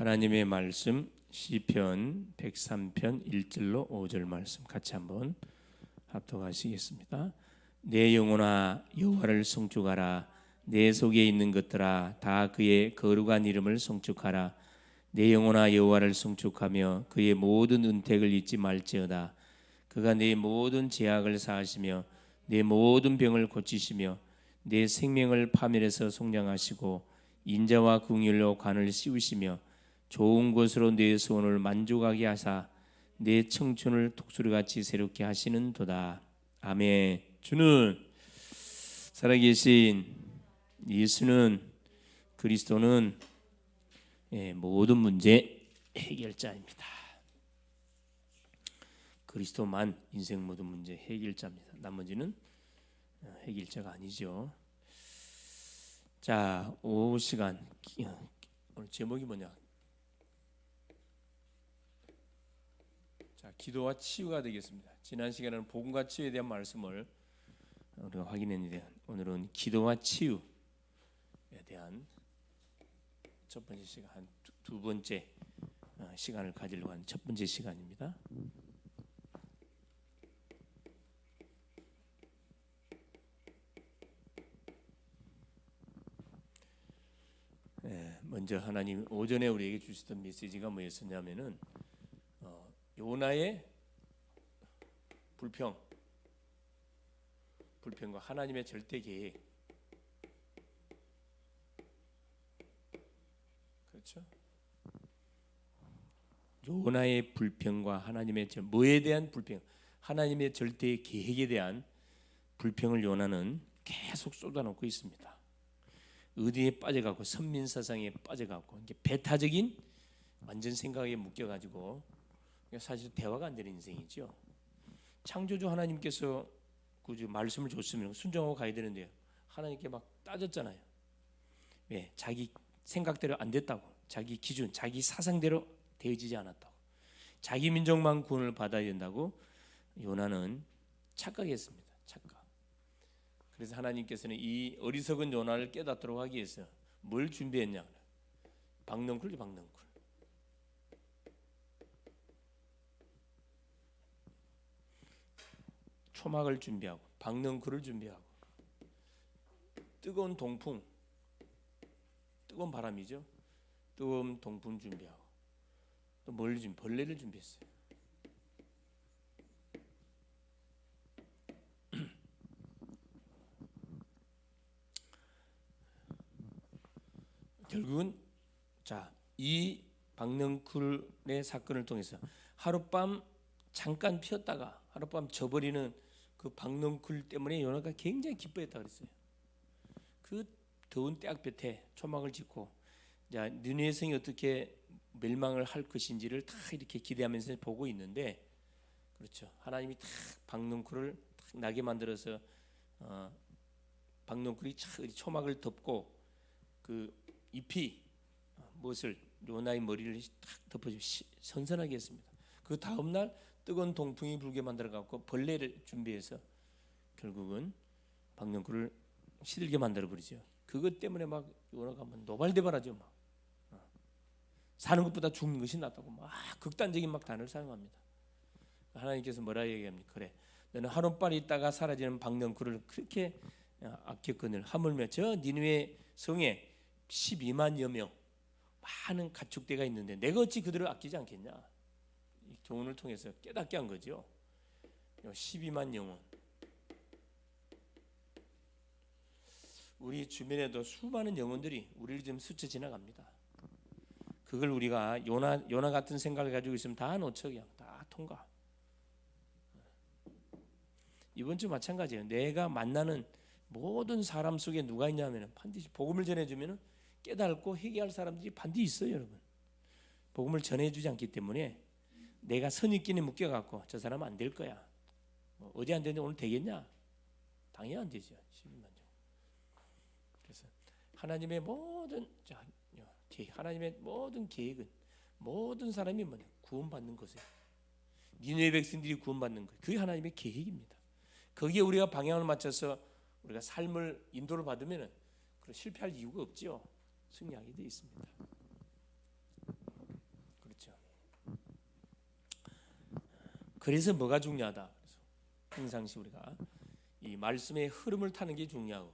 하나님의 말씀 시편 103편 1절로 5절 말씀 같이 한번 합독하시겠습니다. 내 영혼아 여호와를 송축하라. 내 속에 있는 것들아 다 그의 거룩한 이름을 송축하라. 내 영혼아 여호와를 송축하며 그의 모든 은택을 잊지 말지어다. 그가 내 모든 죄악을 사하시며 내 모든 병을 고치시며 내 생명을 파멸해서 속량하시고 인자와 긍휼로 관을 씌우시며 좋은 것으로 내 소원을 만족하게 하사 내 청춘을 독수리같이 새롭게 하시는도다. 아멘. 주는 살아계신 예수는 그리스도는 모든 문제 해결자입니다. 그리스도만 인생 모든 문제 해결자입니다. 나머지는 해결자가 아니죠. 자, 오후 시간 오늘 제목이 뭐냐? 자, 기도와 치유가 되겠습니다. 지난 시간에는 복음과 치유에 대한 말씀을 우리가 확인했는데 오늘은 기도와 치유에 대한 첫 번째 시간, 두 번째 시간을 가지려고 하는 첫 번째 시간입니다. 먼저 하나님 오전에 우리에게 주시던 메시지가 뭐였었냐면은 요나의 불평과 하나님의 절대 계획, 그렇죠? 요나의 불평과 하나님의 뭐에 대한 불평, 하나님의 절대 계획에 대한 불평을 요나는 계속 쏟아놓고 있습니다. 의디에 빠져가고 선민사상에 빠져가고 이게 배타적인 완전 생각에 묶여가지고 사실 대화가 안 되는 인생이죠. 창조주 하나님께서 굳이 말씀을 줬으면 순종하고 가야 되는데요. 하나님께 막 따졌잖아요. 왜? 자기 생각대로 안 됐다고, 자기 기준, 자기 사상대로 되어지지 않았다고, 자기 민족만 구원을 받아야 된다고 요나는 착각했습니다. 착각. 그래서 하나님께서는 이 어리석은 요나를 깨닫도록 하기 위해서 뭘 준비했냐? 박넝쿨이죠, 박넝쿨. 초막을 준비하고 박넝쿨을 준비하고 뜨거운 동풍, 뜨거운 바람이죠. 뜨거운 동풍 준비하고 또 뭘 벌레를 준비했어요. 결국은 이 박넝쿨의 사건을 통해서 하룻밤 잠깐 피었다가 하룻밤 져버리는 그 박넝쿨 때문에 요나가 굉장히 기뻐했다 그랬어요. 그 더운 때학볕에 초막을 짓고 니느웨 성이 어떻게 멸망을 할 것인지를 다 이렇게 기대하면서 보고 있는데, 그렇죠. 하나님이 딱 박넝쿨을 딱 나게 만들어서 박넝쿨이 초막을 덮고 그 잎이 무엇을 요나의 머리를 딱 덮어주고 선선하게 했습니다. 그 다음 날 뜨거운 동풍이 불게 만들어 갖고 벌레를 준비해서 결국은 박넝쿨을 시들게 만들어 버리죠. 그것 때문에 막 요나가 노발대발하죠. 막 사는 것보다 죽는 것이 낫다고 막 극단적인 막 단어를 사용합니다. 하나님께서 뭐라 얘기합니까? 그래, 너는 하룻밤 있다가 사라지는 박넝쿨을 그렇게 아꼈거늘 하물며 저 니느웨 성에 12만여 명 많은 가축대가 있는데 내가 어찌 그들을 아끼지 않겠냐? 이 교훈을 통해서 깨닫게 한 거죠. 12만 영혼. 우리 주변에도 수많은 영혼들이 우리를 지금 스쳐 지나갑니다. 그걸 우리가 요나 같은 생각을 가지고 있으면 다 놓쳐, 그냥 다 통과. 이번 주 마찬가지예요. 내가 만나는 모든 사람 속에 누가 있냐면 반드시 복음을 전해주면 깨닫고 회개할 사람들이 반드시 있어요, 여러분. 복음을 전해주지 않기 때문에 내가 선입견에 묶여갖고 저 사람은 안 될 거야. 어제 안 되는데 오늘 되겠냐? 당연히 안 되죠. 12만 정. 그래서 하나님의 모든 계획은 모든 사람이 구원받는 것이에요. 니느웨 백성들이 구원받는 것, 그게 하나님의 계획입니다. 거기에 우리가 방향을 맞춰서 우리가 삶을 인도를 받으면 실패할 이유가 없죠. 승리하게 되어 있습니다. 그래서 뭐가 중요하다. 그래서 평상시 우리가 이 말씀의 흐름을 타는 게 중요하고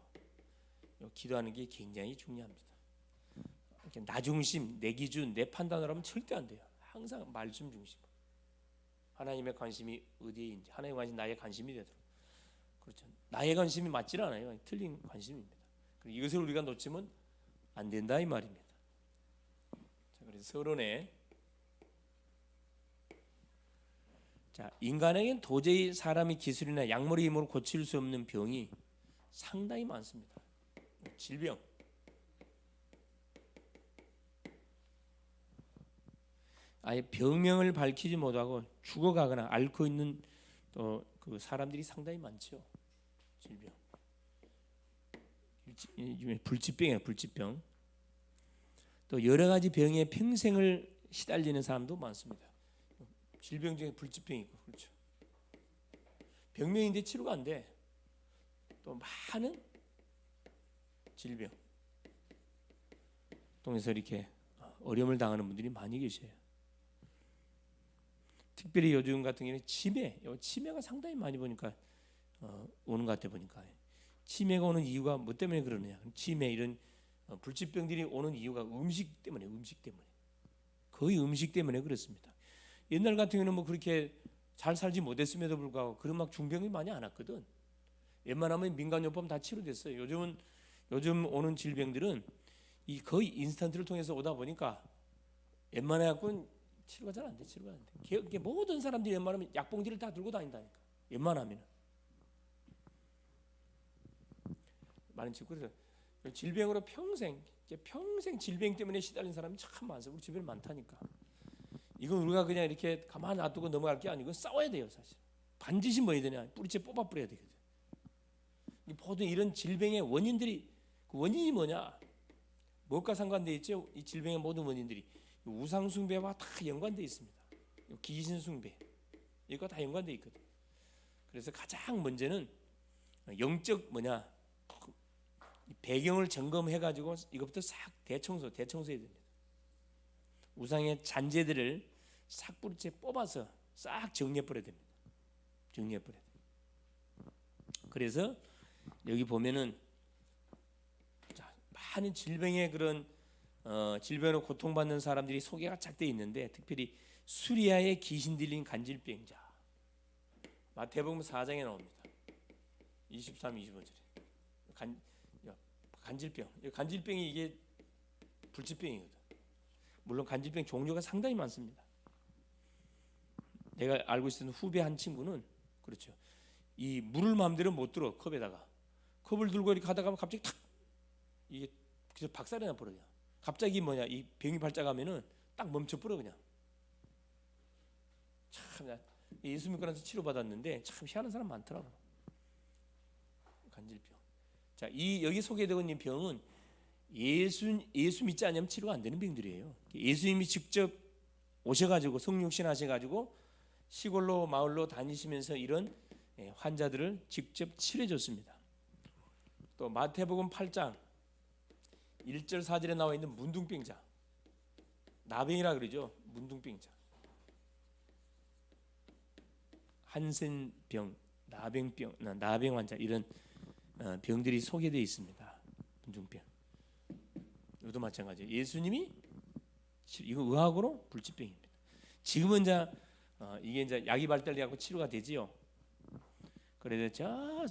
기도하는 게 굉장히 중요합니다. 나 중심, 내 기준, 내 판단으로 하면 절대 안 돼요. 항상 말씀 중심. 하나님의 관심이 어디에 있는지, 하나님의 관심이 나의 관심이 되도록. 그렇죠. 나의 관심이 맞질 않아요. 틀린 관심입니다. 이것을 우리가 놓치면 안 된다 이 말입니다. 자, 그래서 서론에 인간에겐 도저히 사람의 기술이나 약물의 힘으로 고칠 수 없는 병이 상당히 많습니다. 질병, 아예 병명을 밝히지 못하고 죽어가거나 앓고 있는 또 그 사람들이 상당히 많죠. 질병, 불치병이에요. 불치병. 또 여러 가지 병에 평생을 시달리는 사람도 많습니다. 질병 중에 불치병이 있고, 그렇죠. 병명인데 치료가 안 돼. 또 많은 질병 통해서 이렇게 어려움을 당하는 분들이 많이 계셔요. 특별히 요즘 같은 경우는 치매가 상당히 많이 보니까 오는 것 같아 보니까 치매가 오는 이유가 뭐 때문에 그러느냐? 치매 이런 불치병들이 오는 이유가 음식 때문에 거의 음식 때문에 그렇습니다. 옛날 같은 경우는 뭐 그렇게 잘 살지 못했음에도 불구하고 그런 막 중병이 많이 안 왔거든. 웬만하면 민간요법 다 치료됐어요. 요즘 오는 질병들은 이 거의 인스턴트를 통해서 오다 보니까 웬만해 갖고는 치료가 잘 안 돼. 모든 사람들이 웬만하면 약봉지를 다 들고 다닌다니까. 웬만하면 많은 친구. 그래서 질병으로 평생 질병 때문에 시달린 사람이 참 많아요. 우리 주변에 많다니까. 이건 우리가 그냥 이렇게 가만 놔두고 넘어갈 게 아니고 싸워야 돼요. 사실 반드시 뭐 해야 되냐, 뿌리째 뽑아 뿌려야 되거든. 보통 이런 질병의 원인들이, 그 원인이 뭐냐, 무엇과 상관되어 있죠? 이 질병의 모든 원인들이 우상 숭배와 다 연관되어 있습니다. 귀신 숭배, 이거 다 연관되어 있거든. 그래서 가장 먼저는 영적 배경을 점검해 가지고 이것부터 싹 대청소해야 됩니다. 우상의 잔재들을 싹 뿌리째 뽑아서 싹 정리해 버려야 됩니다. 그래서 여기 보면은 많은 질병의 그런 질병으로 고통받는 사람들이 소개가 쫙 되어 있는데, 특별히 수리아의 귀신 들린 간질병자, 마태복음 4장에 나옵니다. 23, 25절에 간질병이 이게 불치병이거든. 물론 간질병 종류가 상당히 많습니다. 내가 알고 있는 후배 한 친구는 그렇죠. 이 물을 마음대로 못 들어. 컵을 들고 이렇게 가다가 갑자기 탁 이게 그래서 박살이 나 버려요. 갑자기 이 병이 발작하면은 딱 멈춰 버려 그냥. 참 예수 믿고 나서 치료 받았는데 참 희한한 사람 많더라고. 간질병. 자, 여기 소개되고 있는 병은 예수 믿지 않으면 치료가 안 되는 병들이에요. 예수님이 직접 오셔가지고 성육신 하셔가지고 시골로 마을로 다니시면서 이런 환자들을 직접 치료해 줬습니다. 또 마태복음 8장 1절 4절에 나와 있는 문둥병자, 나병이라 그러죠. 문둥병자, 한센병, 나병 환자, 이런 병들이 소개되어 있습니다. 문둥병. 이것도 마찬가지예요. 예수님이 이거 의학으로 불치병입니다. 지금은 이게 이제 약이 발달돼갖고 치료가 되지요. 그래서 저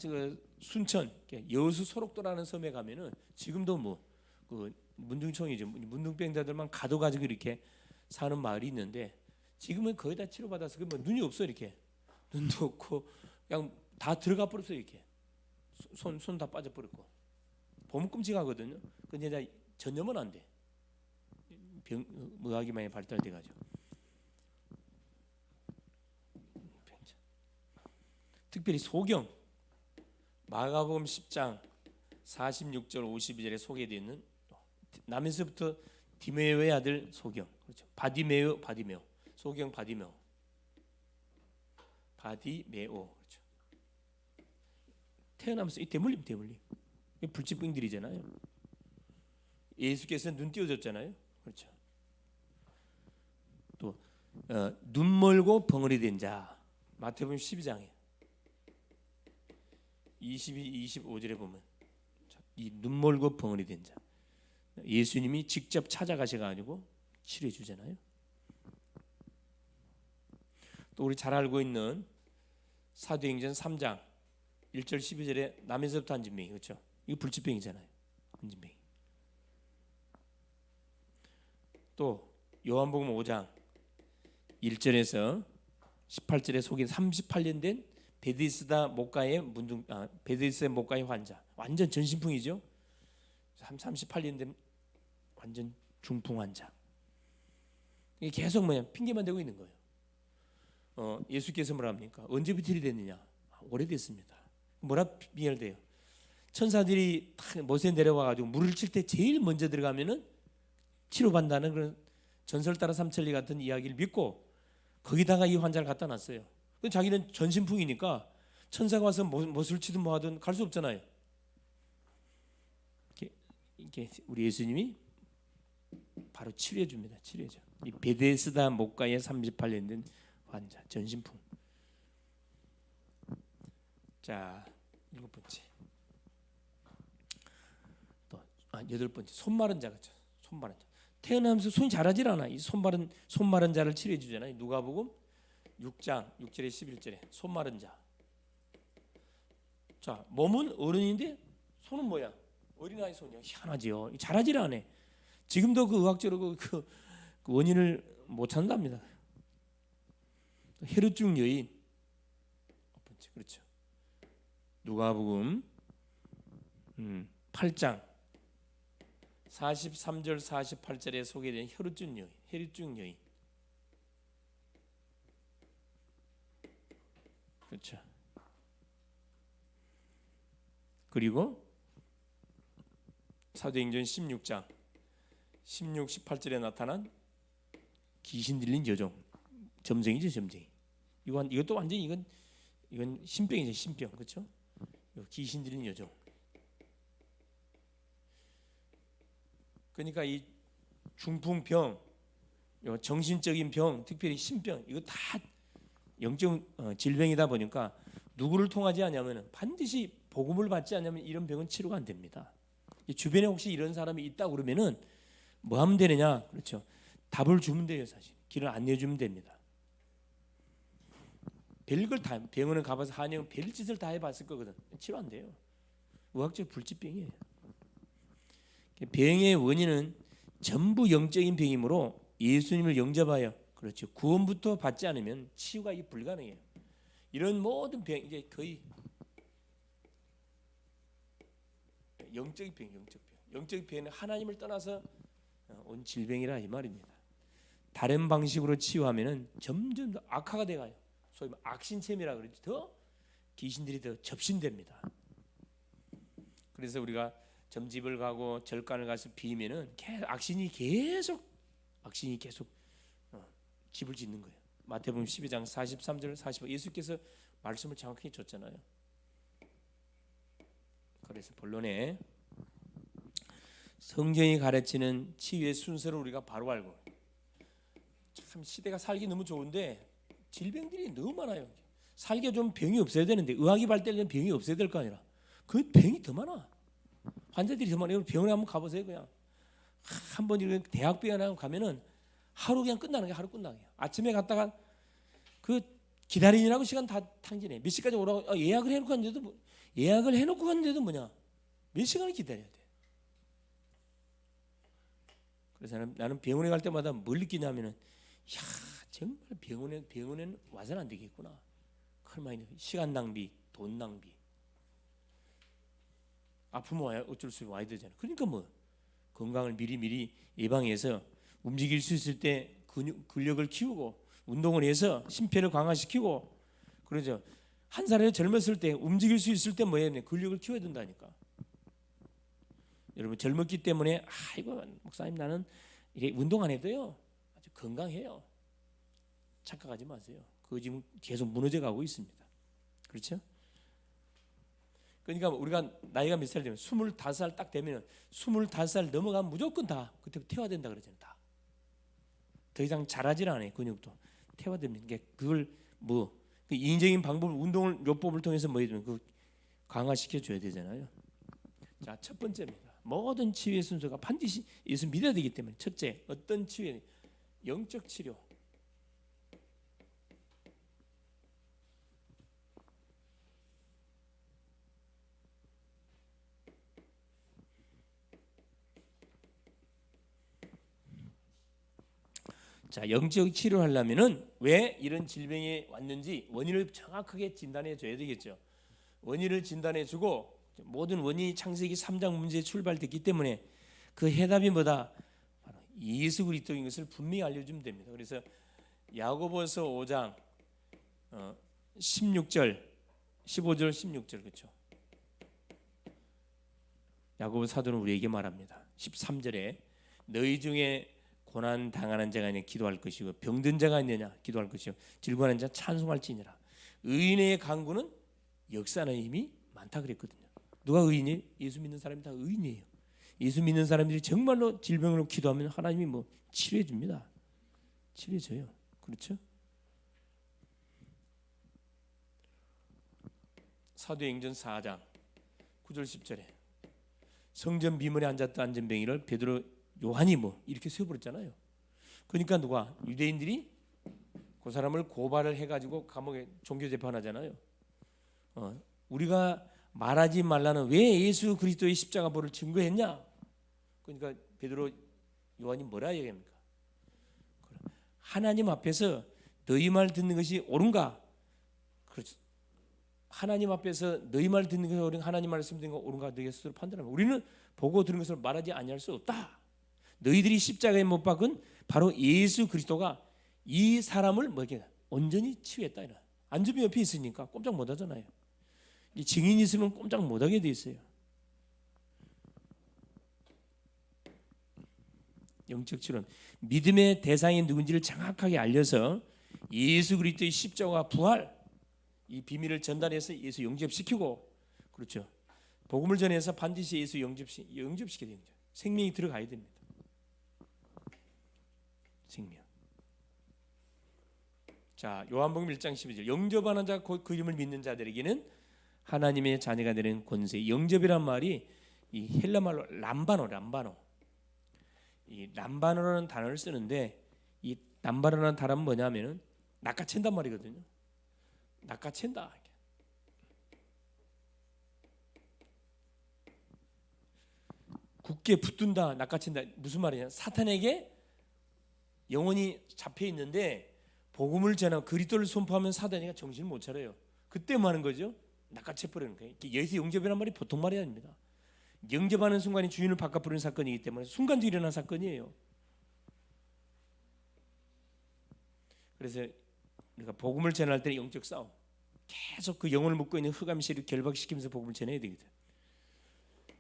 순천 여수 소록도라는 섬에 가면은 지금도 그 문둥청이죠. 문둥병자들만 가둬가지고 이렇게 사는 마을이 있는데, 지금은 거의 다 치료받아서 눈이 없어. 이렇게 눈도 없고 그냥 다 들어가 버렸어. 이렇게 손 다 빠져버렸고 보면 끔찍하거든요. 근데 이제 전염은 안 돼. 의학이 많이 발달돼가지고. 특별히 소경, 마가복음 10장 46절 52절에 소개되어 있는, 나면서부터 디메오의 아들 소경, 그렇죠. 바디메오, 소경 바디메오, 그렇죠. 태어나면서 이 대물림, 불치병들이잖아요. 예수께서 눈 띄워줬잖아요, 그렇죠. 또 눈 멀고 벙어리 된 자, 마태복음 12장에 22, 25절에 보면 이 눈멀고 벙어리 된 자, 예수님이 직접 찾아가셔가지고 치료해 주잖아요. 또 우리 잘 알고 있는 사도행전 3장 1절 12절에 남에서부터 한진병이, 그렇죠? 이거 불치병이잖아요. 한진병이. 또 요한복음 5장 1절에서 18절에 속인 38년 된 베데스다 목가의 베데스다 목가의 환자, 완전 전신풍이죠. 38년 된 완전 중풍 환자. 이게 계속 핑계만 대고 있는 거예요. 예수께서 뭐라 합니까? 언제부터 일이 됐느냐? 오래됐습니다. 뭐라 핑계를 대요? 천사들이 다 모세 내려와가지고 물을 칠 때 제일 먼저 들어가면은 치료받는다는 그런 전설 따라 삼천리 같은 이야기를 믿고 거기다가 이 환자를 갖다 놨어요. 자기는 전신풍이니까 천사가 와서 못을 치든 뭐 하든 갈 수 없잖아요. 이렇게 우리 예수님이 바로 치료해 줍니다. 치료해줘. 이 베데스다 목가의 38년 된 환자, 전신풍. 자, 7번째. 또 8번째. 손 마른 자, 그렇죠? 손 마른 자. 태어나면서 손이 자라질 않아. 이 손 마른 자를 치료해 주잖아요. 누가복음 6장 6절에 11절에 손 마른 자. 자, 몸은 어른인데 손은 뭐야? 어린아이 손이야. 희한하지요. 자라질 않아. 지금도 그 의학적으로 그 원인을 못 찾는답니다. 혈우증 여인. 그렇죠. 누가복음 8장 43절 48절에 소개된 혈우증 여인. 그렇죠. 그리고 사도행전 16장 16, 18절에 나타난 귀신 들린 여종, 점쟁이죠, 점쟁이. 이것도 완전히 이건 신병이죠, 신병, 그렇죠? 귀신 들린 여종. 그러니까 이 중풍병, 정신적인 병, 특별히 신병, 이거 다 영적 질병이다 보니까 누구를 통하지 않냐면 반드시 복음을 받지 않으면 이런 병은 치료가 안 됩니다. 주변에 혹시 이런 사람이 있다 그러면은 뭐 하면 되느냐? 그렇죠. 답을 주면 돼요, 사실. 길을 안내해 주면 됩니다. 별걸 다 병원에 가봐서 한영 별짓을 다 해봤을 거거든. 치료 안 돼요. 의학적 불치병이에요. 병의 원인은 전부 영적인 병이므로 예수님을 영접하여, 그렇죠, 구원부터 받지 않으면 치유가 불가능해요. 이런 모든 병, 이제 거의 영적인 병, 영적인 병은 하나님을 떠나서 온 질병이라 이 말입니다. 다른 방식으로 치유하면은 점점 더 악화가 돼가요. 소위 악신체미라 그러지. 더 귀신들이 더 접신됩니다. 그래서 우리가 점집을 가고 절간을 가서 비면은 악신이 계속 집을 짓는 거예요. 마태복음 12장 43절 45 예수께서 말씀을 정확히 줬잖아요. 그래서 본론에 성경이 가르치는 치유의 순서를 우리가 바로 알고, 참 시대가 살기 너무 좋은데 질병들이 너무 많아요. 살기 좀 병이 없어야 되는데, 의학이 발달되면 병이 없어야 될 거 아니라 그 병이 더 많아. 환자들이 더 많아요. 병원에 한번 가보세요. 그냥 한번 이런 대학병원에 가면은 하루 그냥 끝나는 게 하루 끝나게. 아침에 갔다가 그 기다리느라고 시간 다 탕진해. 몇 시까지 오라고 예약을 해놓고 갔는데도 뭐냐, 몇 시간을 기다려야 돼. 그래서 나는 병원에 갈 때마다 뭘 느끼냐면은, 야, 정말 병원에 와서는 안 되겠구나. 그만 시간 낭비, 돈 낭비. 아프면 와야 어쩔 수 없이 와야 되잖아. 그러니까 뭐 건강을 미리 예방해서 움직일 수 있을 때 근력을 키우고 운동을 해서 심폐를 강화시키고, 그러죠. 한 살에 젊었을 때 움직일 수 있을 때 뭐예요? 근력을 키워야 된다니까. 여러분 젊었기 때문에 아이고 목사님 나는 이게 운동 안 해도요 아주 건강해요. 착각하지 마세요. 그거 지금 계속 무너져 가고 있습니다. 그렇죠? 그러니까 우리가 나이가 몇 살 되면 25살 딱 되면 25살 넘어가면 무조건 다 그때 퇴화된다 그러잖아요. 다. 더 이상 자라질 않아요. 근육도 퇴화됩니다. 그걸 뭐 그 인적인 방법, 운동을 요법을 통해서 뭐 해주면 그 강화시켜 줘야 되잖아요. 자, 첫 번째입니다. 모든 치유의 순서가 반드시 예수 믿어야 되기 때문에 첫째, 어떤 치유? 영적 치료. 자, 영적 치료하려면은 왜 이런 질병이 왔는지 원인을 정확하게 진단해 줘야 되겠죠. 원인을 진단해 주고 모든 원인이 창세기 3장 문제에 출발됐기 때문에 그 해답이 뭐다? 바로 예수 그리스도인 것을 분명히 알려주면 됩니다. 그래서 야고보서 5장 16절, 15절, 16절 그렇죠. 야고보 사도는 우리에게 말합니다. 13절에 너희 중에 고난 당하는 자가 있느냐 기도할 것이고 병든 자가 있느냐 기도할 것이고 질관한 자 찬송할지니라. 의인의 강구는 역사하는 힘이 많다 그랬거든요. 누가 의인이? 예수 믿는 사람이 다 의인이에요. 예수 믿는 사람들이 정말로 질병으로 기도하면 하나님이 뭐 치료해 줍니다. 치료해 줘요. 그렇죠? 사도행전 4장 9절 10절에 성전 비문에 앉았던 안전뱅이를 베드로 요한이 뭐 이렇게 세워버렸잖아요. 그러니까 누가? 유대인들이 그 사람을 고발을 해가지고 감옥에 종교 재판하잖아요. 우리가 말하지 말라는 왜 예수 그리스도의 십자가보를 증거했냐? 그러니까 베드로 요한이 뭐라 얘기합니까? 하나님 앞에서 너희 말 듣는 것이 옳은가? 그렇죠. 하나님 앞에서 너희 말 듣는 것이 옳은가? 하나님 말씀 듣는 것이 옳은가? 너희 스스로 판단하면 우리는 보고 들은 것을 말하지 아니할 수 없다. 너희들이 십자가에 못 박은 바로 예수 그리스도가 이 사람을 뭐게 온전히 치유했다. 안전이 옆에 있으니까 꼼짝 못 하잖아요. 이 증인이 있으면 꼼짝 못 하게 돼 있어요. 영적 치료는 믿음의 대상이 누군지를 정확하게 알려서 예수 그리스도의 십자가 부활 이 비밀을 전달해서 예수 영접시키고 그렇죠. 복음을 전해서 반드시 예수 영접시켜야 됩니다. 생명이 들어가야 됩니다. 생명. 자, 요한복음 1장 12절 영접하는 자 곧 그 이름을 믿는 자들에게는 하나님의 자녀가 되는 권세. 영접이란 말이 이 헬라 말로 람바노. 이 람바노라는 단어를 쓰는데 이 람바노라는 단어는 뭐냐면은 낚아챈단 말이거든요. 낚아챈다. 굳게 붙든다, 낚아챈다. 무슨 말이냐? 사탄에게 영혼이 잡혀 있는데 복음을 전하고 그리스도를 선포하면 사단이가 정신을 못 차려요. 그때 뭐 하는 거죠? 낚아채 버리는 거예요. 예수 영접이란 말이 보통 말이 아닙니다. 영접하는 순간이 주인을 바꿔 부르는 사건이기 때문에 순간도 일어난 사건이에요. 그래서 우리가 복음을 전할 때는 영적 싸움, 계속 그 영혼을 묶고 있는 흑암 세력을 결박시키면서 복음을 전해야 되거든.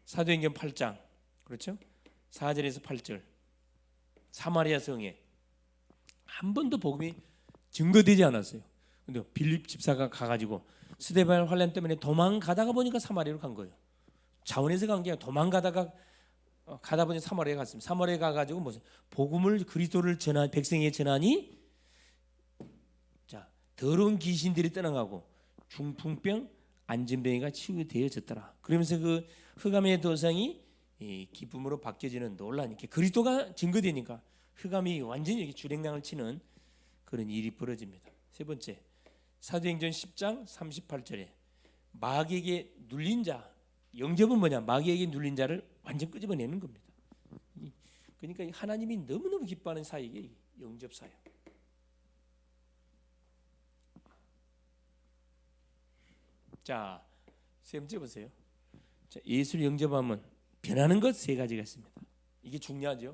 사도행전 8장 그렇죠? 4절에서 8절 사마리아 성에 한 번도 복음이 증거되지 않았어요. 근데 빌립 집사가 가가지고 스데반 환란 때문에 도망가다가 보니까 사마리아로 간 거예요. 자원에서 간 게 아니라 도망가다가 가다 보니 사마리아에 갔습니다. 사마리아에 가가지고 무슨 복음을 그리스도를 전한 백성에 전하니 자 더러운 귀신들이 떠나가고 중풍병 안진병이가 치유되어졌더라. 그러면서 그 흑암의 도성이 기쁨으로 바뀌어지는 논란 이렇게 그리스도가 증거되니까 흑암이 완전히 주랭랑을 치는 그런 일이 벌어집니다. 세 번째 사도행전 10장 38절에 마귀에게 눌린 자 영접은 뭐냐? 마귀에게 눌린 자를 완전 끄집어내는 겁니다. 그러니까 하나님이 너무너무 기뻐하는 사역이 영접 사역. 자, 세 번째 보세요. 자, 예수를 영접하면 변하는 것 세 가지가 있습니다. 이게 중요하죠.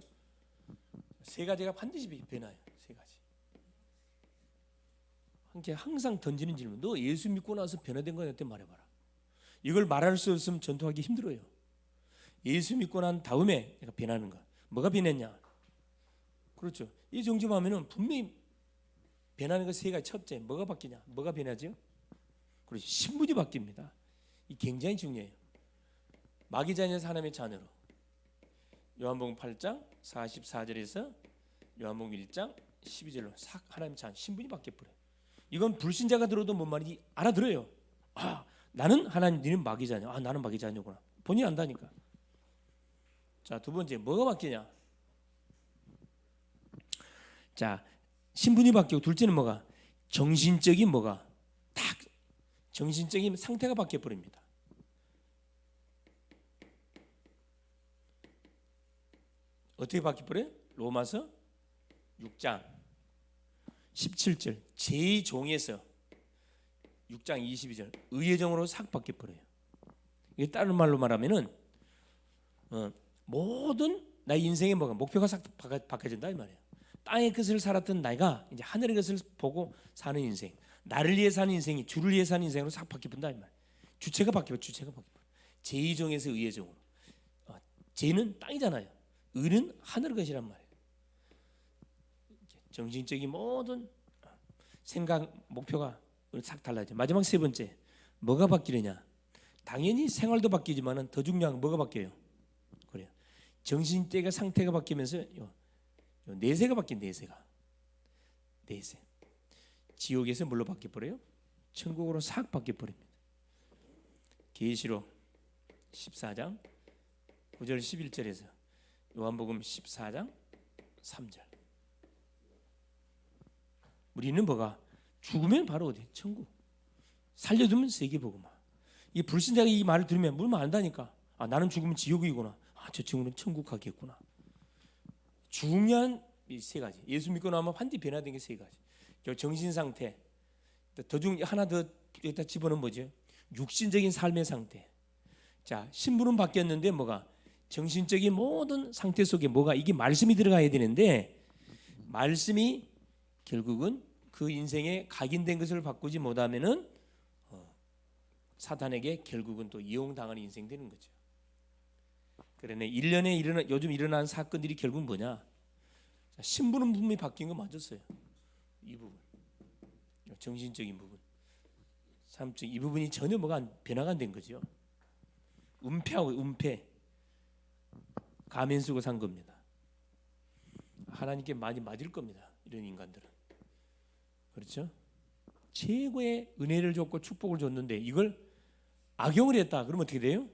세 가지가 반드시 변해요. 세 가지. 항상 던지는 질문. 너 예수 믿고 나서 변화된 거 어때 말해봐라. 이걸 말할 수 없으면 전투하기 힘들어요. 예수 믿고 난 다음에 내가 변하는 거. 뭐가 변했냐? 그렇죠. 이 정집하면은 분명히 변하는 거 세 가지. 첫째, 뭐가 바뀌냐? 뭐가 변하죠? 그렇죠. 신분이 바뀝니다. 이 굉장히 중요해요. 마귀 자녀에서 하나님의 자녀로. 요한복음 8장 44절에서 요한복음 1장 12절로 하나님의 자녀 신분이 바뀌어버려요. 이건 불신자가 들어도 뭔 말인지 알아들어요. 아, 나는 하나님, 너는 마귀 자녀. 아, 나는 마귀 자녀구나. 본인이 안다니까. 자, 두 번째 뭐가 바뀌냐? 자, 신분이 바뀌고, 둘째는 뭐가? 정신적인 뭐가? 딱 정신적인 상태가 바뀌어 버립니다. 어떻게 바뀌어 버려요? 로마서 6장 17절 제2종에서 6장 22절 의의 종으로 싹 바뀌어 버려요. 이게 다른 말로 말하면은 모든 나의 인생의 뭐가 목표가 싹 바뀌어진다 이 말이에요. 땅의 것을 살았던 나이가 이제 하늘의 것을 보고 사는 인생, 나를 위해 사는 인생이 주를 위해 사는 인생으로 싹 바뀌어본다 이 말이에요. 주체가 바뀌어, 주체가 바뀌어. 제2종에서 의의 종으로. 제2는 땅이잖아요. 의는 하늘의 것이란 말이에요. 정신적인 모든 생각, 목표가 싹 달라져. 마지막 세 번째 뭐가 바뀌느냐? 당연히 생활도 바뀌지만은 더 중요한 건 뭐가 바뀌어요? 그래요. 정신적인 상태가 바뀌면서 내세가 바뀐 내세가. 내세. 지옥에서 뭘로 바뀌어 버려요? 천국으로 싹 바뀌어 버립니다. 계시록 14장 9절 11절에서 요한복음 14장 3절. 우리는 뭐가? 죽으면 바로 어디? 천국. 살려두면 세계복음화. 이 불신자가 이 말을 들으면 물면 안다니까. 아, 나는 죽으면 지옥이구나. 아, 저 친구는 천국 가겠구나. 중요한 이 세 가지. 예수 믿고 나면 환히 변화된 게 세 가지. 정신 상태. 더 하나 더 여기다 집어넣으면 뭐죠? 육신적인 삶의 상태. 자, 신분은 바뀌었는데 뭐가? 정신적인 모든 상태 속에 뭐가? 이게 말씀이 들어가야 되는데 말씀이 결국은 그 인생에 각인된 것을 바꾸지 못하면은 사탄에게 결국은 또 이용당하는 인생 되는 거죠. 그러네 1년에 요즘 일어난 사건들이 결국 뭐냐? 신분은 분명히 바뀐 거 맞았어요. 이 부분, 정신적인 부분, 삶적 이 부분이 전혀 뭐가 변화가 안 된 거죠. 은폐하고 은폐, 가면 쓰고 산 겁니다. 하나님께 많이 맞을 겁니다. 이런 인간들은. 그렇죠? 최고의 은혜를 줬고 축복을 줬는데 이걸 악용을 했다. 그러면 어떻게 돼요?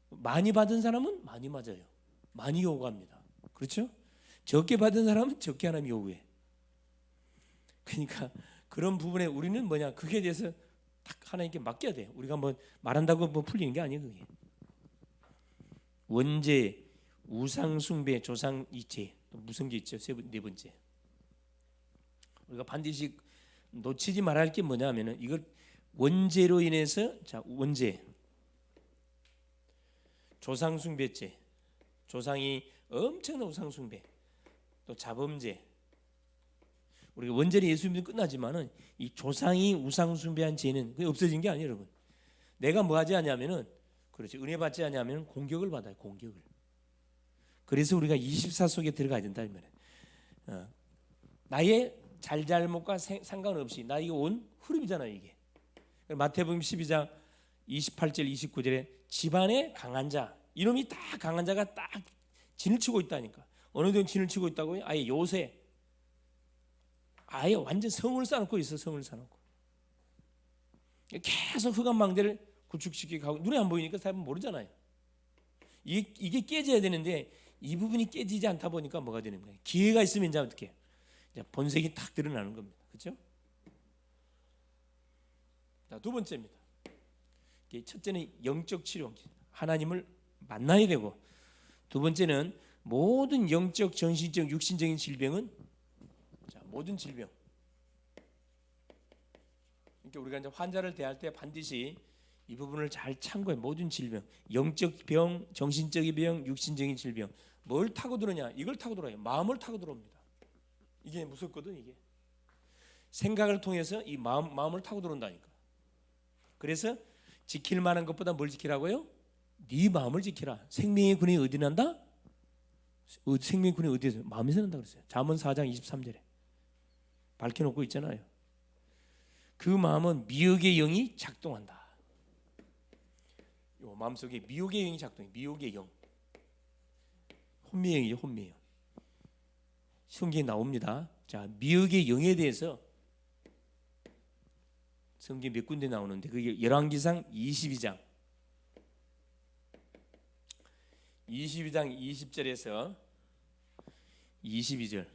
많이 받은 사람은 많이 맞아요. 많이 요구합니다. 그렇죠? 적게 받은 사람은 적게 하나님 요구해. 그러니까 그런 부분에 우리는 뭐냐? 그게 대해서 딱 하나님께 맡겨야 돼요. 우리가 뭐 말한다고 뭐 풀리는 게 아니에요. 그게. 원죄, 우상숭배, 조상이죄, 무성죄 있죠. 네 번째. 우리가 반드시 놓치지 말아야 할 게 뭐냐면은 이걸 원죄로 인해서 자 원죄, 조상숭배죄, 조상이 엄청난 우상숭배, 또 자범죄. 우리가 원죄는 예수 믿으면 끝나지만은 이 조상이 우상숭배한 죄는 그게 없어진 게 아니에요, 여러분. 내가 뭐 하지 않냐면은 그렇지 은혜 받지 않냐면은 공격을 받아요, 공격을. 그래서 우리가 24 속에 들어가야 된다 이 말이에요. 나의 잘잘못과 상관없이 나 이거 온 흐름이잖아요 이게. 마태복음 12장 28절 29절에 집안에 강한 자 이놈이 딱 강한 자가 딱 진을 치고 있다니까. 어느 정도 진을 치고 있다고요? 아예 요새 아예 완전 성을 쌓아놓고 있어. 성을 쌓아놓고 계속 흑암망대를 구축시키고 가고 눈에 안 보이니까 사람은 모르잖아요. 이게 깨져야 되는데 이 부분이 깨지지 않다 보니까 뭐가 되는 거예요? 기회가 있으면 이제 어떻게 해요? 본색이 탁 드러나는 겁니다. 그렇죠? 자, 두 번째입니다. 첫째는 영적 치료, 하나님을 만나야 되고, 두 번째는 모든 영적, 정신적, 육신적인 질병은 자, 모든 질병. 그러니까 우리가 이제 환자를 대할 때 반드시 이 부분을 잘 참고해. 모든 질병, 영적 병, 정신적인 병, 육신적인 질병. 뭘 타고 들어냐? 이걸 타고 들어요. 마음을 타고 들어옵니다. 이게 무섭거든. 이게 생각을 통해서 이 마음을 타고 들어온다니까. 그래서 지킬 만한 것보다 뭘 지키라고요? 네 마음을 지키라. 생명의 군이 어디 난다? 생명의 군이 어디에서? 마음에서 난다 그랬어요. 잠언 4장 23절에 밝혀놓고 있잖아요. 그 마음은 미혹의 영이 작동한다. 요 마음속에 미혹의 영이 작동해. 미혹의 영. 혼미의 영이죠. 혼미의 영. 성경에 나옵니다. 자, 미혹의 영에 대해서 성경 몇 군데 나오는데 그게 열왕기상 22장 20절에서 22절.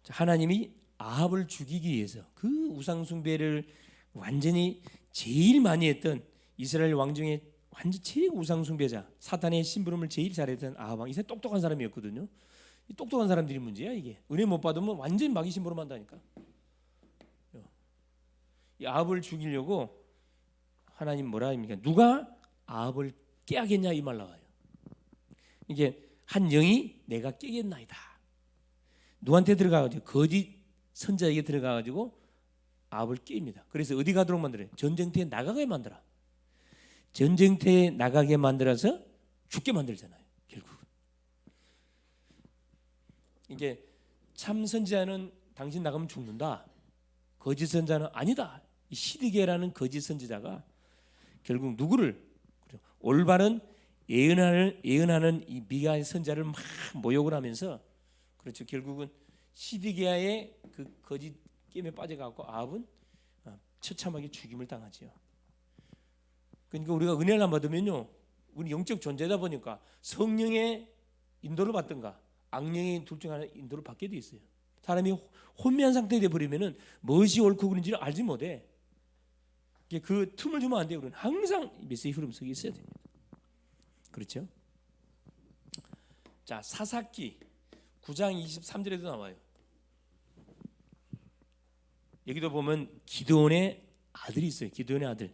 하나님이 아합을 죽이기 위해서 그 우상 숭배를 완전히 제일 많이 했던 이스라엘 왕 중에 완전 최고 우상 숭배자, 사탄의 심부름을 제일 잘했던 아합 왕. 이 사람 똑똑한 사람이었거든요. 이 똑똑한 사람들이 문제야. 이게 은혜 못 받으면 완전히 마귀 심부름한다니까. 이 아합을 죽이려고 하나님 뭐라 합니까? 누가 아합을 깨야겠냐 이 말 나와요. 이게 한 영이 내가 깨겠나이다. 누구한테 들어가가지고 거짓 선자에게 들어가가지고 아합을 깨입니다. 그래서 어디 가도록 만들어요? 전쟁터에 나가게 만들어. 전쟁터에 나가게 만들어서 죽게 만들잖아요. 결국 이게 참 선지자는 당신 나가면 죽는다. 거짓 선자는 아니다. 이 시드게라는 거짓 선지자가 결국 누구를 올바른 예언하는 이 미가의 선자를 막 모욕을 하면서 그렇죠. 결국은 시드게아의 그 거짓 게임에 빠져갖고 아합은 처참하게 죽임을 당하지요. 그러니까 우리가 은혜를 안 받으면요, 우리 영적 존재다 보니까 성령의 인도를 받든가 악령의 둘 중 하나 인도를 받게 돼 있어요. 사람이 혼미한 상태에 돼 버리면은 무엇이 옳고 그른지를 알지 못해. 그 틈을 주면 안 돼요. 우리는 항상 메시지 흐름 속에 있어야 됩니다. 그렇죠? 자, 사사기 9장 23절에도 나와요. 여기도 보면 기드온의 아들이 있어요. 기드온의 아들.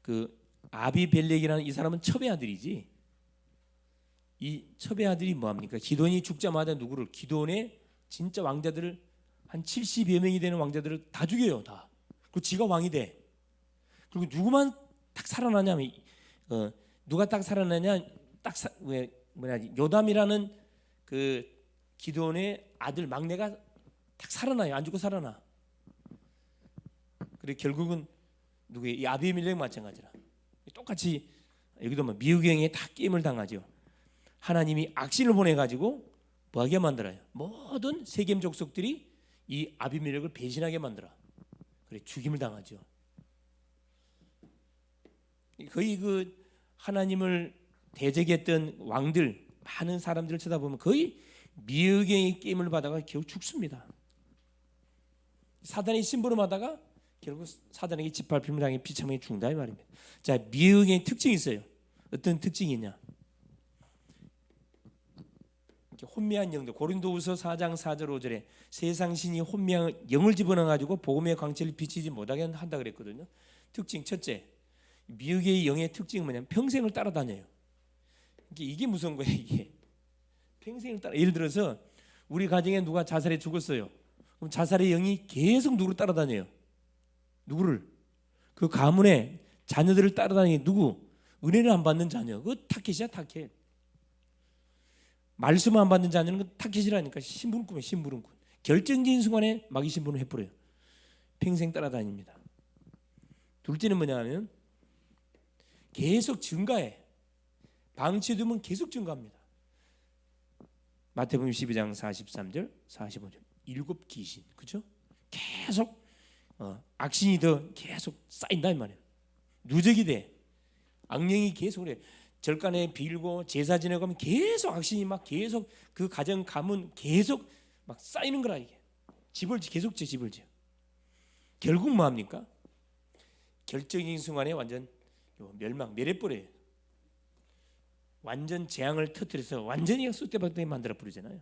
그 아비벨렉이라는 이 사람은 첩의 아들이지. 이 첩의 아들이 뭐합니까? 기드온이 죽자마자 누구를? 기드온의 진짜 왕자들을 한 70여 명이 되는 왕자들을 다 죽여요. 다. 그리고 지가 왕이 돼. 그리고 누구만 딱 살아나냐면 누가 딱 살아나냐? 요담이라는 그 기드온의 아들 막내가 딱 살아나요. 안 죽고 살아나. 그리고 결국은 누구예요? 이 아비멜렉 마찬가지라. 똑같이 여기도 뭐 미우경에 다 게임을 당하죠. 하나님이 악신을 보내 가지고 뭐하게 만들어요? 모든 세겜 족속들이 이 아비멜렉을 배신하게 만들어. 그래 죽임을 당하죠. 거의 그 하나님을 대적했던 왕들 많은 사람들을 쳐다보면 거의 미우경의 게임을 받아가 겨우 죽습니다. 사단의 심부름하다가 결국 사단에게 짓밟힘을 당해 비참하게 죽는다 이 말입니다. 자, 미혹의 특징이 있어요. 어떤 특징이 있냐? 혼미한 영들. 고린도후서 4장 4절 5절에 세상 신이 혼미한 영을 집어넣어 가지고 복음의 광채를 비치지 못하게 한다 그랬거든요. 특징 첫째, 미혹의 영의 특징은 뭐냐면 평생을 따라다녀요. 이게 무서운 거예요. 이게 평생을 따라. 예를 들어서 우리 가정에 누가 자살해 죽었어요. 그럼 자살의 영이 계속 누구를 따라다녀요. 누구를? 그 가문의 자녀들을 따라다니는 누구? 은혜를 안 받는 자녀. 그 타켓이야 타켓. 말씀 안 받는 자녀는 그 타켓이라니까. 심부름꾼이야 심부름꾼. 결정적인 순간에 마귀 심부름을 해버려요. 평생 따라다닙니다. 둘째는 뭐냐면 계속 증가해. 방치되면 계속 증가합니다. 마태복음 12장 43절 45절 일곱 귀신. 그렇죠? 계속 악신이 더 계속 쌓인다 이 말이에요. 누적이 돼. 악령이 계속 그래. 절간에 빌고 제사 지내고 하면 계속 악신이 막 계속 그 가정 가문 계속 막 쌓이는 거라 이게. 집을 계속 집을 지어. 결국 뭐 합니까? 결정적인 순간에 완전 멸해버려요. 완전 재앙을 터뜨려서 완전히 쑥대밭에 만들어 버리잖아요.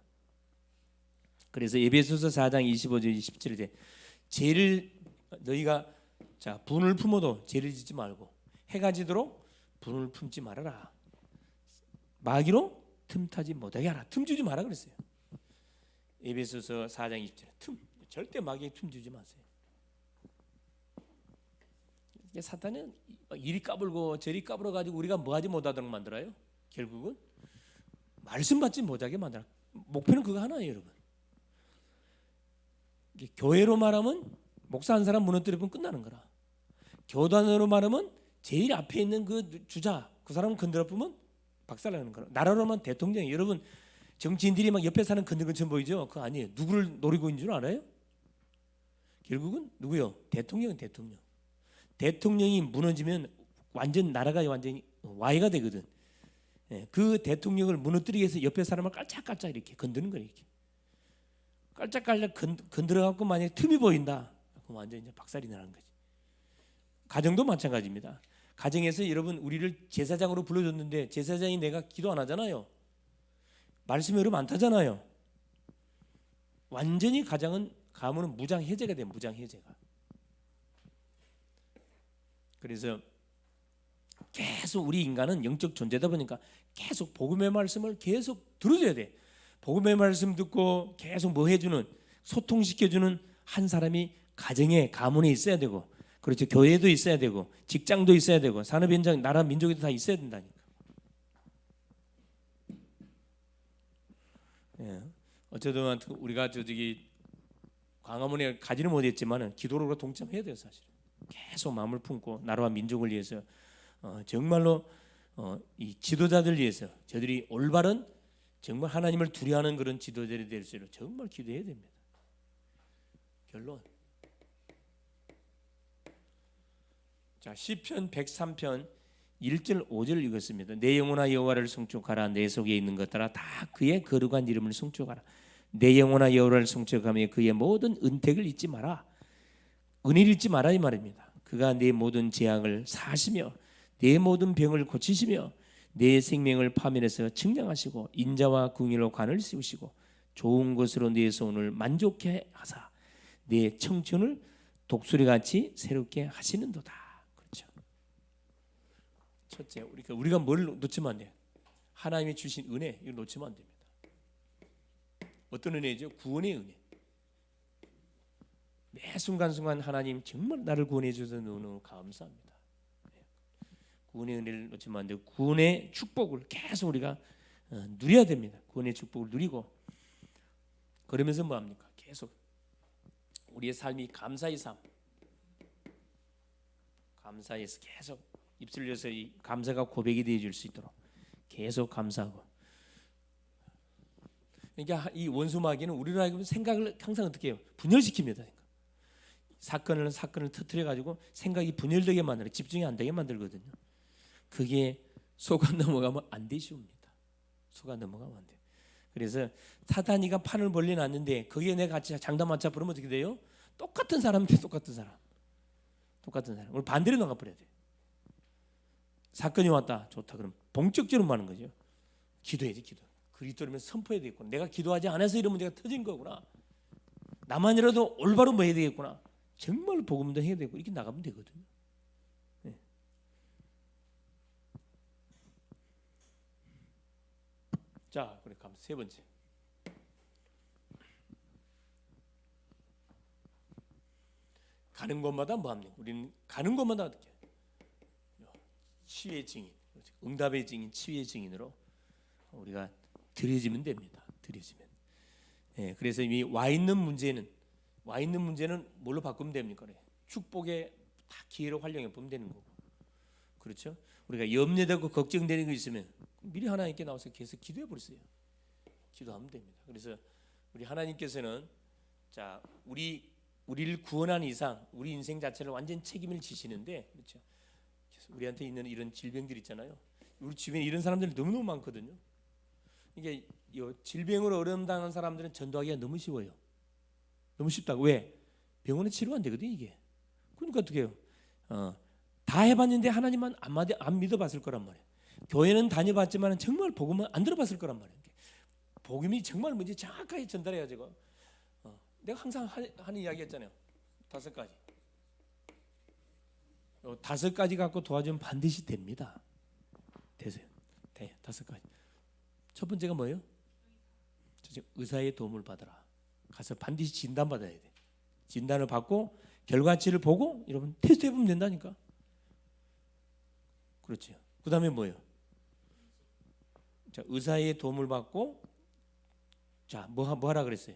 그래서 에베소서 4장 25절 27절에 죄를 너희가 자 분을 품어도 죄를 짓지 말고 해가 지도록 분을 품지 말아라. 마귀로 틈타지 못하게 하라. 틈 주지 마라 그랬어요. 에베소서 4장 20절에 틈 절대 마귀에 틈 주지 마세요. 사탄은 이리 까불고 저리 까불어 가지고 우리가 뭐하지 못하도록 만들어요. 결국은 말씀 받지 못하게 만들어. 목표는 그거 하나예요, 여러분. 교회로 말하면 목사 한 사람 무너뜨리면 끝나는 거라. 교단으로 말하면 제일 앞에 있는 그 주자 그 사람 건드려 보면 박살나는 거라. 나라로 하면 대통령이 여러분 정치인들이 막 옆에 사는 근근처럼 보이죠? 그거 아니에요. 누구를 노리고 있는 줄 알아요? 결국은 누구요? 대통령. 대통령이 무너지면 완전 나라가 완전히 와해가 되거든. 예, 그 대통령을 무너뜨리기 위해서 옆에 사람을 깔짝깔짝 이렇게 건드는 거예요. 이렇게. 깔짝깔짝 건드려 갖고 만약에 틈이 보인다. 그럼 완전 이제 박살이 나는 거지. 가정도 마찬가지입니다. 가정에서 여러분 우리를 제사장으로 불러줬는데 제사장이 내가 기도 안 하잖아요. 말씀이 여러분 안 타잖아요. 완전히 가문은 무장해제가 돼요. 무장해제가. 그래서 계속 우리 인간은 영적 존재다 보니까 계속 복음의 말씀을 계속 들어줘야 돼. 복음의 말씀 듣고 계속 뭐 해주는, 소통시켜주는 한 사람이 가정에, 가문에 있어야 되고, 그렇죠. 교회도 있어야 되고, 직장도 있어야 되고, 산업 현장, 나라, 민족에도 다 있어야 된다니까. 예. 어쨌든 우리가 저기 광화문에 가지는 못했지만은 기도로 동참해야 돼요. 사실 계속 마음을 품고 나라와 민족을 위해서 정말로 이 지도자들 위해서 저들이 올바른 정말 하나님을 두려워하는 그런 지도자들이 될 수 있도록 정말 기도해야 됩니다. 결론. 자, 시편 103편 1절 5절 읽었습니다. 내 영혼아 여호와를 송축하라. 내 속에 있는 것들아 다 그의 거룩한 이름을 송축하라. 내 영혼아 여호와를 송축하며 그의 모든 은택을 잊지 마라. 은혜를 잊지 마라 이 말입니다. 그가 내 모든 재앙을 사하시며 내 모든 병을 고치시며 내 생명을 파멸해서 측량하시고 인자와 궁의로 관을 씌우시고 좋은 것으로 내 소원을 만족해 하사 내 청춘을 독수리같이 새롭게 하시는도다. 그렇죠. 첫째, 우리가 뭘 놓치면 안 돼요? 하나님이 주신 은혜, 이걸 놓치면 안 됩니다. 어떤 은혜죠? 구원의 은혜. 매 순간순간 하나님 정말 나를 구원해 주셔서 너무 감사합니다. 구원의 은혜를 놓치면 안 되고 구원의 축복을 계속 우리가 누려야 됩니다. 구원의 축복을 누리고 그러면서 뭐 합니까? 계속 우리의 삶이 감사의 삶, 감사에서 계속 입술 열어서 이 감사가 고백이 되어 줄 수 있도록 계속 감사하고. 그러니까 이 원수 마귀는 우리로 하여금 생각을 항상 어떻게 해요? 분열시킵니다. 사건을 터뜨려 가지고 생각이 분열되게 만들어 집중이 안 되게 만들거든요. 그게 속아 넘어가면 안 되시옵니다. 속아 넘어가면 안 돼요. 그래서 사단이가 판을 벌려놨는데 거기에 내가 같이 장단 맞춰 부르면 어떻게 돼요? 똑같은 사람인데 똑같은 사람. 우리 반대로 나가버려야 돼요. 사건이 왔다. 좋다. 그럼 본격적으로 하는 거죠. 기도해야지. 기도. 그리스도라면 선포해야 되겠구나. 내가 기도하지 않아서 이런 문제가 터진 거구나. 나만이라도 올바로 뭐 해야 되겠구나. 정말 복음도 해야 되고 이렇게 나가면 되거든요. 네. 자, 그래 가면 세 번째. 가는 곳마다 뭐 합니까? 우리는 가는 곳마다 어떻게? 치유의 증인, 응답의 증인, 치유의 증인으로 우리가 드려지면 됩니다. 드려지면. 예, 그래서 이미 와 있는 문제는 뭘로 바꾸면 됩니까? 축복의 다 기회로 활용해 보면 되는 거고, 그렇죠? 우리가 염려되고 걱정되는 거 있으면 미리 하나님께 나와서 계속 기도해 버리세요. 기도하면 됩니다. 그래서 우리 하나님께서는 자 우리를 구원한 이상 우리 인생 자체를 완전 책임을 지시는데, 그렇죠? 그래서 우리한테 있는 이런 질병들 있잖아요. 우리 주변에 이런 사람들이 너무너무 많거든요. 이게 질병으로 어려움 당한 사람들은 전도하기가 너무 쉬워요. 너무 쉽다고. 왜? 병원에 치료가 안 되거든 이게. 그러니까 어떻게 해요? 다 해봤는데 하나님만 안 믿어봤을 거란 말이에요. 교회는 다녀봤지만 정말 복음은 안 들어봤을 거란 말이에요. 복음이 정말 뭔지 정확하게 전달해가지고 내가 항상 하는 이야기 했잖아요. 5가지. 5가지 갖고 도와주면 반드시 됩니다. 되세요. 돼. 5가지. 첫 번째가 뭐예요? 의사의 도움을 받아라. 가서 반드시 진단받아야 돼. 진단을 받고 결과치를 보고 여러분 테스트 해보면 된다니까. 그렇죠. 그 다음에 뭐예요? 자, 의사의 도움을 받고 자, 뭐 하라 그랬어요?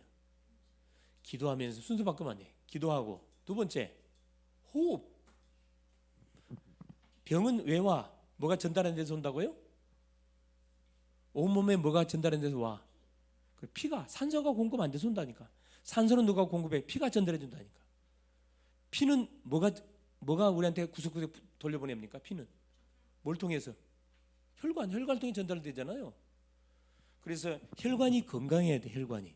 기도하면서 순서 바꾸면 안 돼. 기도하고 두 번째 호흡. 병은 왜 와? 뭐가 전달한 데서 온다고요? 온몸에 뭐가 전달한 데서 와? 피가 산소가 공급 안 돼서 온다니까. 산소는 누가 공급해? 피가 전달해 준다니까. 피는 뭐가 우리한테 구석구석 돌려보냅니까? 피는 뭘 통해서? 혈관을 통해 전달되잖아요. 그래서 혈관이 건강해야 돼. 혈관이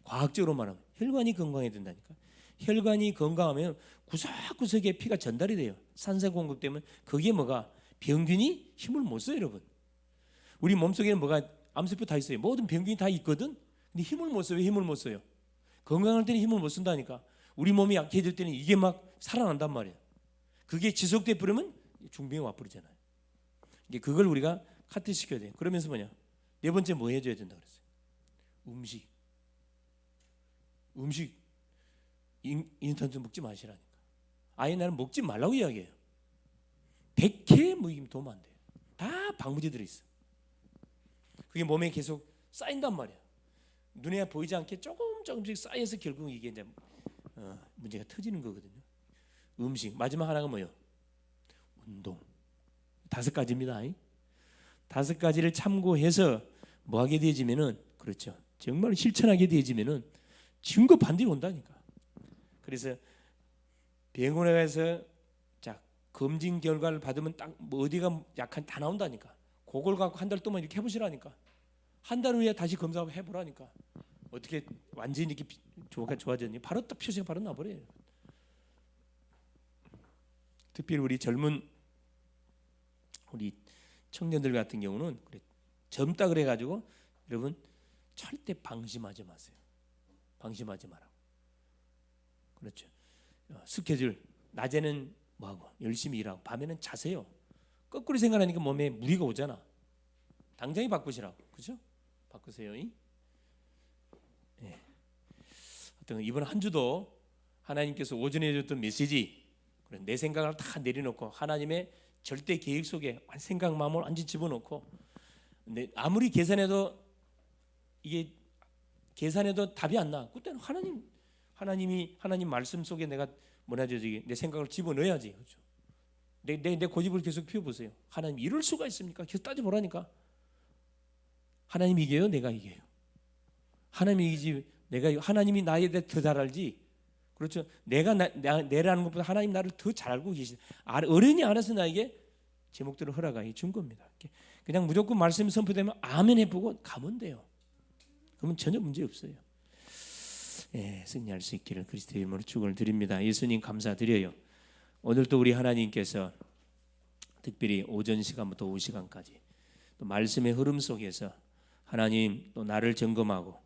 과학적으로 말하면 혈관이 건강해야 된다니까. 혈관이 건강하면 구석구석에 피가 전달이 돼요. 산소 공급되면 거기에 병균이 힘을 못 써요, 여러분. 우리 몸속에는 암세포 다 있어요. 모든 병균이 다 있거든. 근데 힘을 못 써요. 왜 힘을 못 써요? 건강할 때는 힘을 못 쓴다니까. 우리 몸이 약해질 때는 이게 막 살아난단 말이에요. 그게 지속돼 버리면 중병이 와버리잖아요. 이게 그걸 우리가 카트시켜야 돼요. 그러면서 네 번째 뭐 해줘야 된다 그랬어요? 음식 인스턴트 먹지 마시라니까. 아예 나는 먹지 말라고 이야기해요. 100회 먹이면 도움 안 돼요. 다 방부제 들어있어. 그게 몸에 계속 쌓인단 말이야. 눈에 보이지 않게 조금씩 쌓여서 결국 이게 이제 문제가 터지는 거거든요. 음식. 마지막 하나가 뭐예요? 운동. 5가지입니다. 5가지를 참고해서 뭐 하게 되어지면은, 그렇죠, 정말 실천하게 되어지면은 증거 반드시 온다니까. 그래서 병원에 가서 검진 결과를 받으면 딱 어디가 약한 다 나온다니까. 그걸 갖고 한 달 동안 이렇게 해보시라니까. 한 달 후에 다시 검사 해보라니까. 어떻게 완전히 이렇게 좋아졌니? 바로 딱 표시가 바로 나버려요. 특별히 우리 젊은 우리 청년들 같은 경우는 젊다 그래가지고 여러분 절대 방심하지 마세요. 방심하지 마라. 그렇죠. 스케줄 낮에는 뭐하고 열심히 일하고 밤에는 자세요. 거꾸로 생각하니까 몸에 무리가 오잖아. 당장히 바꾸시라고. 그렇죠? 바꾸세요. 네. 이번 한 주도 하나님께서 오전에 해줬던 메시지, 내 생각을 다 내려놓고 하나님의 절대 계획 속에 생각 마음을 완전히 집어넣고, 근데 아무리 계산해도 답이 안 나. 그때는 하나님 말씀 속에 내가 내 생각을 집어넣어야지. 그렇죠? 내 고집을 계속 피워보세요. 하나님 이럴 수가 있습니까? 계속 따져보라니까. 하나님 이겨요? 내가 이겨요? 하나님이 이기지, 하나님이 나에 대해 더 잘 알지. 그렇죠? 내라는 것보다 하나님 나를 더 잘 알고 계시다. 어른이 알아서 나에게 제목들을 허락하여 준 겁니다. 그냥 무조건 말씀이 선포되면 아멘 해보고 가면 돼요. 그러면 전혀 문제 없어요. 승리할 수 있기를 그리스도의 이름으로 축원을 드립니다. 예수님 감사드려요. 오늘도 우리 하나님께서 특별히 오전 시간부터 오후 시간까지 또 말씀의 흐름 속에서 하나님 또 나를 점검하고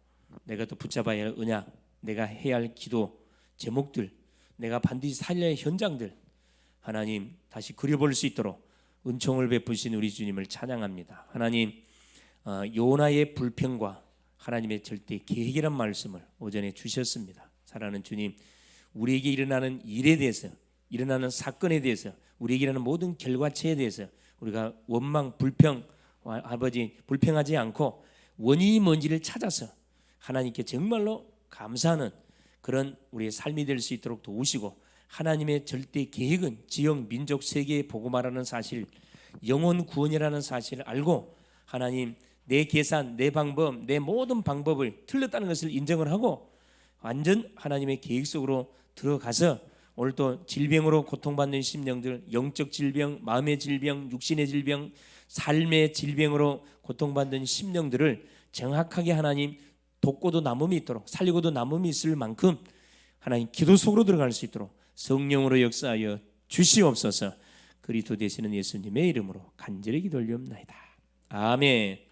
내가 또 붙잡아야 할 언약, 내가 해야 할 기도 제목들, 내가 반드시 살려야 할 현장들 하나님 다시 그려볼 수 있도록 은총을 베푸신 우리 주님을 찬양합니다. 하나님 요나의 불평과 하나님의 절대 계획이란 말씀을 오전에 주셨습니다. 사랑하는 주님, 우리에게 일어나는 일에 대해서, 일어나는 사건에 대해서, 우리에게 일어나는 모든 결과체에 대해서 우리가 원망, 불평, 아버지 불평하지 않고 원인이 뭔지를 찾아서 하나님께 정말로 감사하는 그런 우리의 삶이 될 수 있도록 도우시고, 하나님의 절대 계획은 지역, 민족, 세계에 보고 말하는 사실, 영혼 구원이라는 사실을 알고 하나님 내 계산, 내 방법, 내 모든 방법을 틀렸다는 것을 인정을 하고 완전 하나님의 계획 속으로 들어가서 오늘도 질병으로 고통받는 심령들, 영적 질병, 마음의 질병, 육신의 질병, 삶의 질병으로 고통받는 심령들을 정확하게 하나님 돕고도 남음이 있도록, 살리고도 남음이 있을 만큼 하나님 기도 속으로 들어갈 수 있도록 성령으로 역사하여 주시옵소서. 그리스도 되시는 예수님의 이름으로 간절히 기도 올리옵나이다. 아멘.